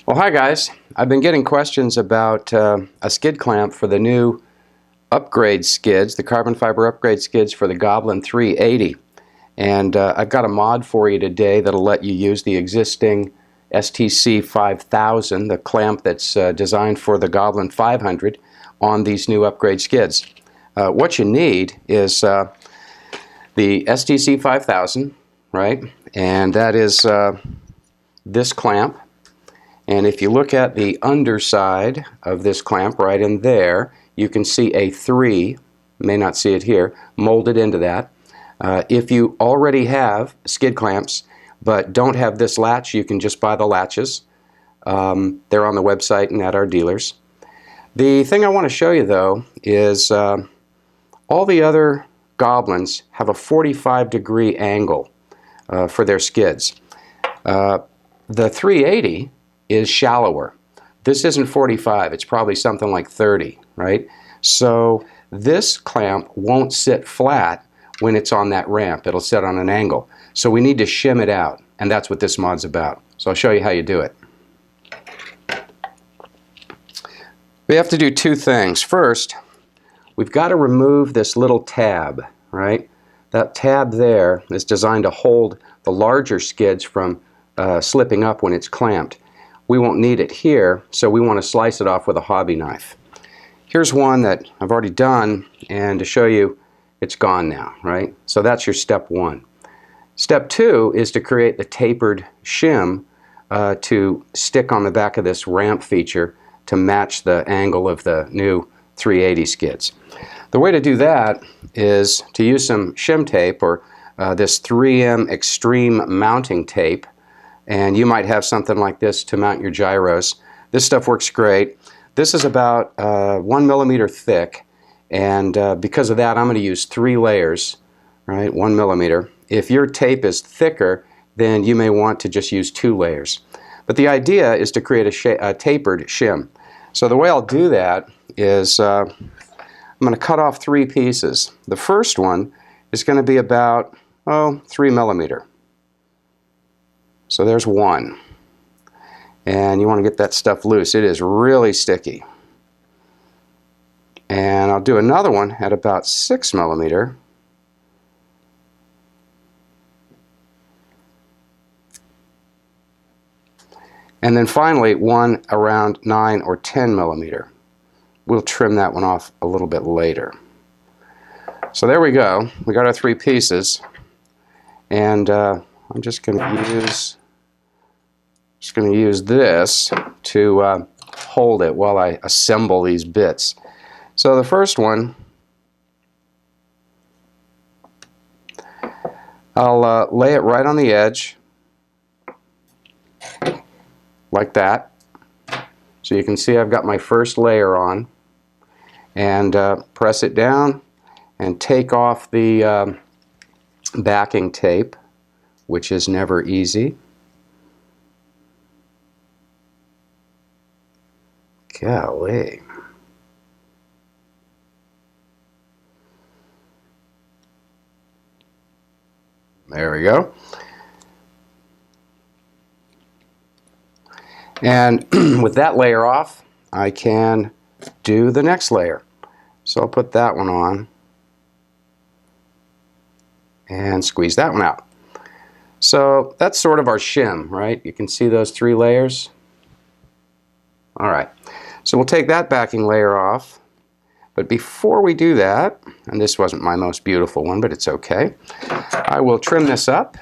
Well, hi guys. I've been getting questions about a skid clamp for the new upgrade skids, the carbon fiber upgrade skids for the Goblin 380. And I've got a mod for you today that'll let you use the existing STC 5000, the clamp that's designed for the Goblin 500, on these new upgrade skids. What you need is the STC 5000, right? And that is this clamp. And if you look at the underside of this clamp right in there, you can see a 3, may not see it here, molded into that. If you already have skid clamps but don't have this latch, you can just buy the latches. They're on the website and at our dealers. The thing I want to show you though is all the other Goblins have a 45-degree angle for their skids. The 380 is shallower. This isn't 45, it's probably something like 30, right? So this clamp won't sit flat when it's on that ramp. It'll sit on an angle. So we need to shim it out, and that's what this mod's about. So I'll show you how you do it. We have to do two things. First, we've got to remove this little tab, right? That tab there is designed to hold the larger skids from slipping up when it's clamped. We won't need it here, so we want to slice it off with a hobby knife. Here's one that I've already done, and to show you, it's gone now, right? So that's your step one. Step two is to create the tapered shim to stick on the back of this ramp feature to match the angle of the new 380 skids. The way to do that is to use some shim tape or this 3M extreme mounting tape. And you might have something like this to mount your gyros. This stuff works great. This is about 1 millimeter thick, and because of that I'm going to use 3 layers, right, 1 millimeter. If your tape is thicker, then you may want to just use 2 layers. But the idea is to create a tapered shim. So the way I'll do that is I'm going to cut off 3 pieces. The first one is going to be about 3 millimeter. So there's one, and you want to get that stuff loose. It is really sticky. And I'll do another one at about 6 millimeter. And then finally one around 9 or 10 millimeter. We'll trim that one off a little bit later. So there we go. We got our 3 pieces, and I'm just going to use this to hold it while I assemble these bits. So the first one, I'll lay it right on the edge, like that. So you can see I've got my first layer on, and press it down and take off the backing tape, which is never easy. Golly. There we go. And with that layer off, I can do the next layer. So I'll put that one on and squeeze that one out. So that's sort of our shim, right? You can see those 3 layers. All right, so we'll take that backing layer off. But before we do that, and this wasn't my most beautiful one, but it's okay, I will trim this up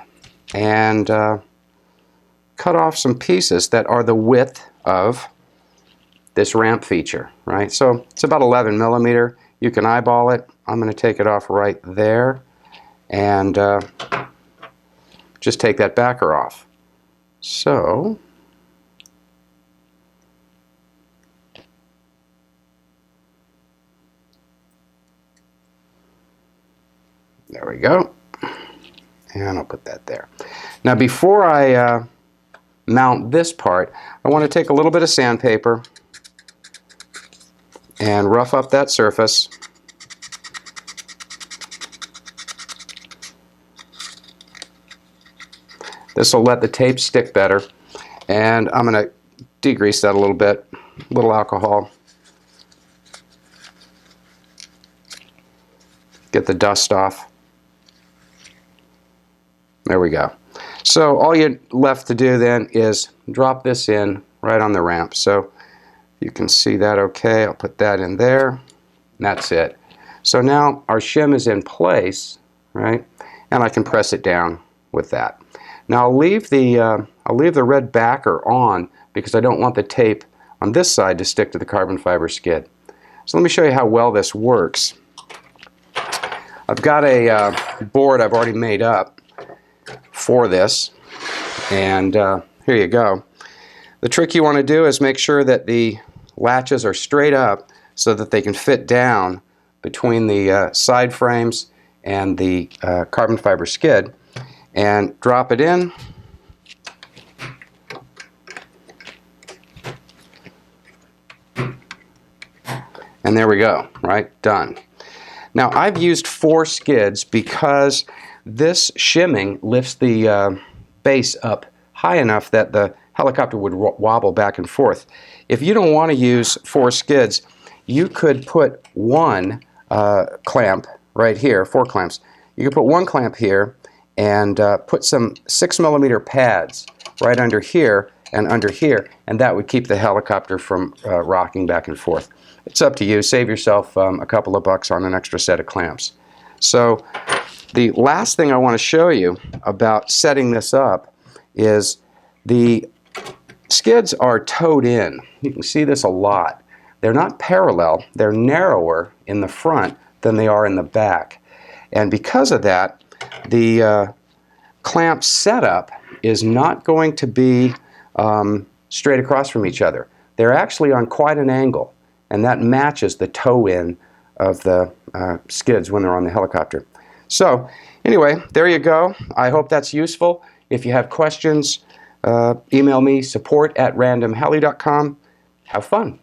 and cut off some pieces that are the width of this ramp feature, right? So it's about 11 millimeter. You can eyeball it. I'm going to take it off right there and just take that backer off. So there we go, and I'll put that there. Now before I mount this part, I want to take a little bit of sandpaper and rough up that surface. This will let the tape stick better, and I'm going to degrease that a little bit, a little alcohol. Get the dust off. There we go. So all you're left to do then is drop this in right on the ramp. So you can see that okay. I'll put that in there. And that's it. So now our shim is in place, right? And I can press it down with that. Now I'll leave the red backer on because I don't want the tape on this side to stick to the carbon fiber skid. So let me show you how well this works. I've got a board I've already made up for this, and here you go. The trick you want to do is make sure that the latches are straight up so that they can fit down between the side frames and the carbon fiber skid, and drop it in. And there we go, right? Done. Now I've used 4 skids because this shimming lifts the base up high enough that the helicopter would wobble back and forth. If you don't want to use 4 skids, you could put one clamp right here, 4 clamps. You could put one clamp here and put some 6mm pads right under here, and that would keep the helicopter from rocking back and forth. It's up to you. Save yourself a couple of bucks on an extra set of clamps. So the last thing I want to show you about setting this up is the skids are towed in. You can see this a lot. They're not parallel. They're narrower in the front than they are in the back. And because of that, the clamp setup is not going to be straight across from each other. They're actually on quite an angle, and that matches the toe-in of the skids when they're on the helicopter. So anyway, there you go. I hope that's useful. If you have questions, email me, support@randomheli.com. Have fun.